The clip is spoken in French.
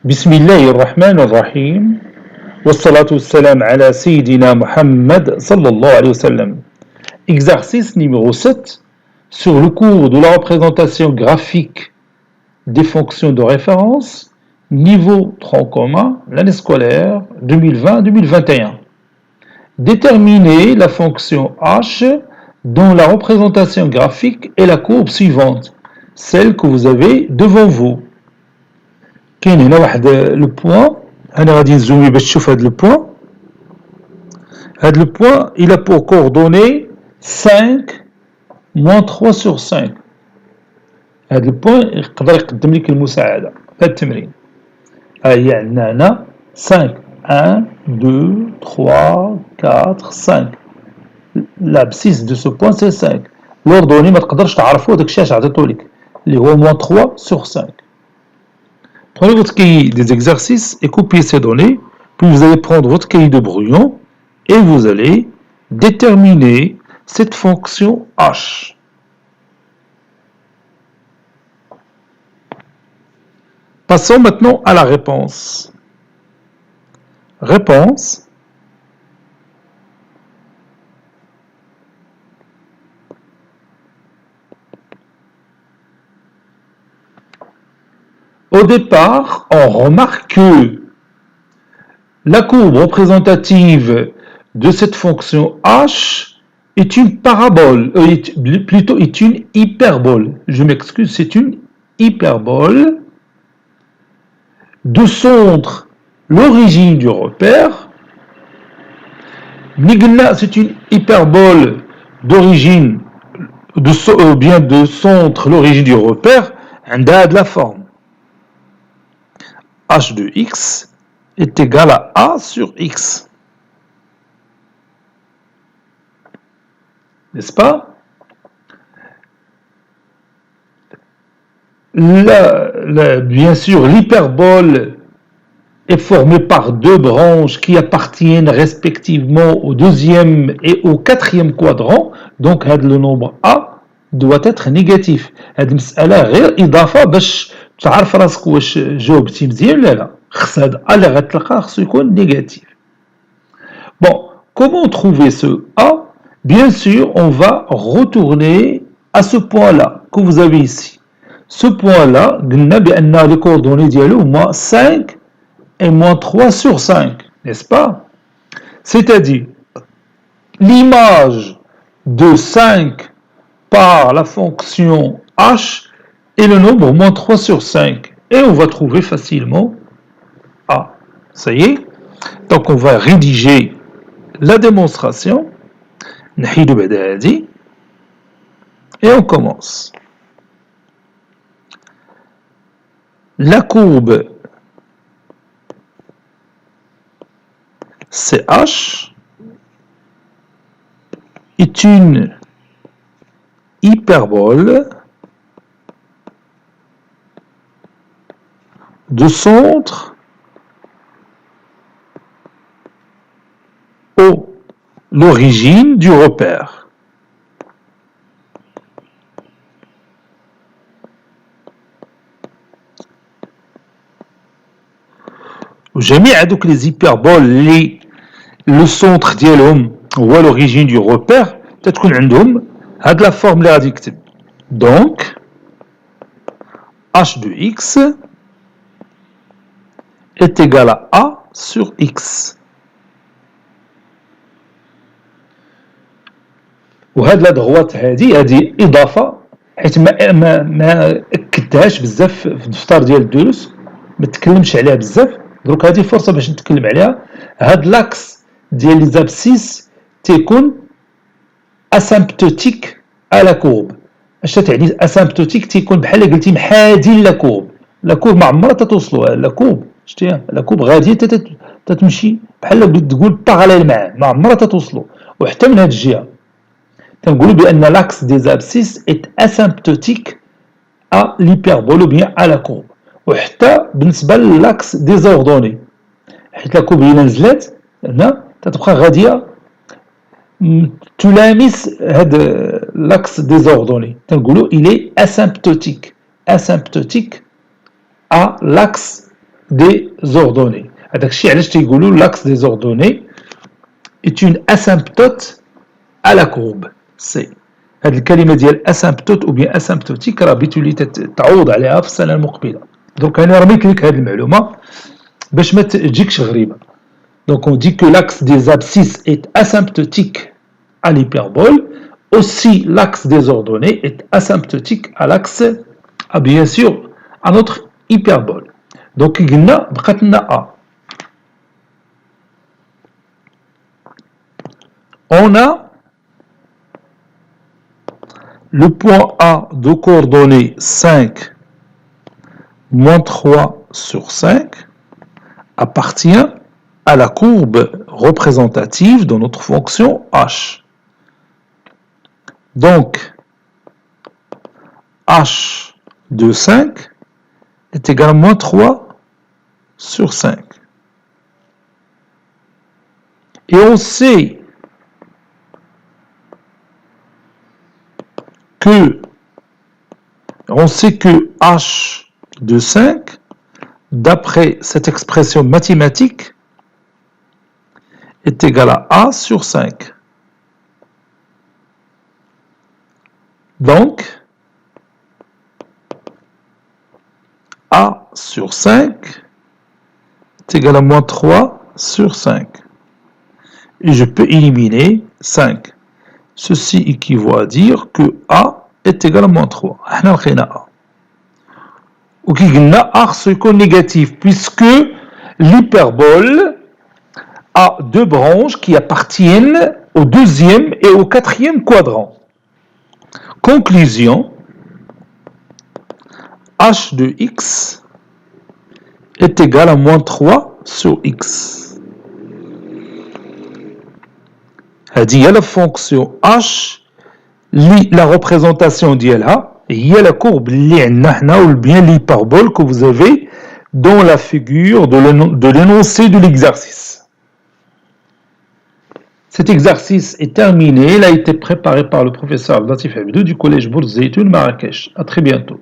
بسم الله الرحمن الرحيم والصلاة والسلام على سيدنا Muhammad sallallahu alayhi wa sallam. Exercice numéro 7 sur le cours de la représentation graphique des fonctions de référence, niveau tronc commun, l'année scolaire 2020-2021. Déterminez la fonction h dont la représentation graphique est la courbe suivante, celle que vous avez devant vous. كاين هنا واحد لو بوين انا غادي نزومي باش تشوف هاد لو بوين. هاد لو بوين il a pour coordonnées 5 moins 3 sur 5. هاد لو بوين يقدر يقدم لك المساعده في هاد التمرين. هي عندنا هنا 5 1 2 3 4 5. l'abscisse de ce point c'est 5. l'ordonnée ما تقدرش تعرفوا داكشي اش عطيتو لك اللي هو moins 3 sur 5. Prenez votre cahier des exercices et copiez ces données, puis vous allez prendre votre cahier de brouillon et vous allez déterminer cette fonction h. Passons maintenant à la réponse. Réponse. Au départ, on remarque que la courbe représentative de cette fonction h est une parabole, plutôt est une hyperbole. Je m'excuse, c'est une hyperbole de centre l'origine du repère. C'est une hyperbole d'origine, bien de centre l'origine du repère, de la forme. h de x est égal à a sur x. N'est-ce pas? Bien sûr, l'hyperbole est formée par deux branches qui appartiennent respectivement au deuxième et au quatrième quadrant. Donc, le nombre a doit être négatif. هذه المسألة غير إضافة باش تعرف راسك واش جاوبتي مزيان ولا لا. خص هاد a اللي غتلقاه خصو يكون négatif. Bon, comment trouver ce a? Bien sûr, on va retourner à ce point-là que vous avez ici. Ce point-là, قلنا بأن les coordonnées ديالو هما 5 et moins 3 sur 5, n'est-ce pas? C'est-à-dire, l'image de 5 par la fonction h est le nombre moins 3 sur 5. Et on va trouver facilement a. Ça y est? Donc on va rédiger la démonstration. Et on commence. La courbe CH est une hyperbole de centre au l'origine du repère. جميع هذوك les hyperboles اللي le centre ديالهم هو l'origine du repère تتكون عندهم هاد la forme اللي غادي نكتب. Donc h de x est égal à a sur x. وهاد لا دغوات هذه اضافه حيت ما اكدتهاش بزاف في الدفتر ديال الدروس، ما تكلمش عليها بزاف. دروك هذه فرصه باش نتكلم عليها. هاد لاكس ديال لي زابسيس تيكون اسامبتوتيك على كورب. اش تعني اسامبتوتيك؟ تيكون بحال قلتي محادي لا كورب. لا كورب ما عمرها تتوصلوا. لا كورب شتيها؟ لا كورب غاديه تتمشي بحال تقول باراليل معاه، ما عمرها تتوصلوا. وحتى من هاد الجهه تنقولوا بان l'axe des abscisses est asymptotique à l'hyperbole ou bien à la courbe. وحتى بالنسبه للاكس ديزوردوني، حيت لا كورب الا نزلات هنا تتبقى غاديه تلامس هاد l'axe ديزوردوني. تنقولوا il est asymptotique à l'axe des ordonnées. L'axe des ordonnées est une asymptote à la courbe C. هذه الكلمة ديال asymptote ou bien asymptotique راه بتولي تعوض عليها في السنة المقبلة. Donc أنا رميت لك هذه المعلومة باش ما تجيكش غريبة. Donc on dit que l'axe des abscisses est asymptotique à l'hyperbole. Aussi l'axe des ordonnées est asymptotique à l'axe, bien sûr, à notre hyperbole. Donc قلنا بقات لنا A. On a le point A de coordonnées 5 moins 3 sur 5 appartient à la courbe représentative de notre fonction h. Donc, h de 5 est égal à moins 3 sur 5. Et on sait que h de 5, d'après cette expression mathématique, est égal à A sur 5. Donc, A sur 5 est égal à moins 3 sur 5. Et je peux éliminer 5. Ceci équivaut à dire que A est égal à moins 3. On a A. Ou qui a A c'est négatif, puisque l'hyperbole a deux branches qui appartiennent au deuxième et au quatrième quadrant. Conclusion, h de x est égal à moins 3 sur x. C'est-à-dire la fonction h, la représentation d'elle, il y a la courbe ou bien l'hyperbole que vous avez dans la figure de l'énoncé de l'exercice. Cet exercice est terminé, il a été préparé par le professeur Latif Abdou du collège Bourz Zeytoun Marrakech. À très bientôt.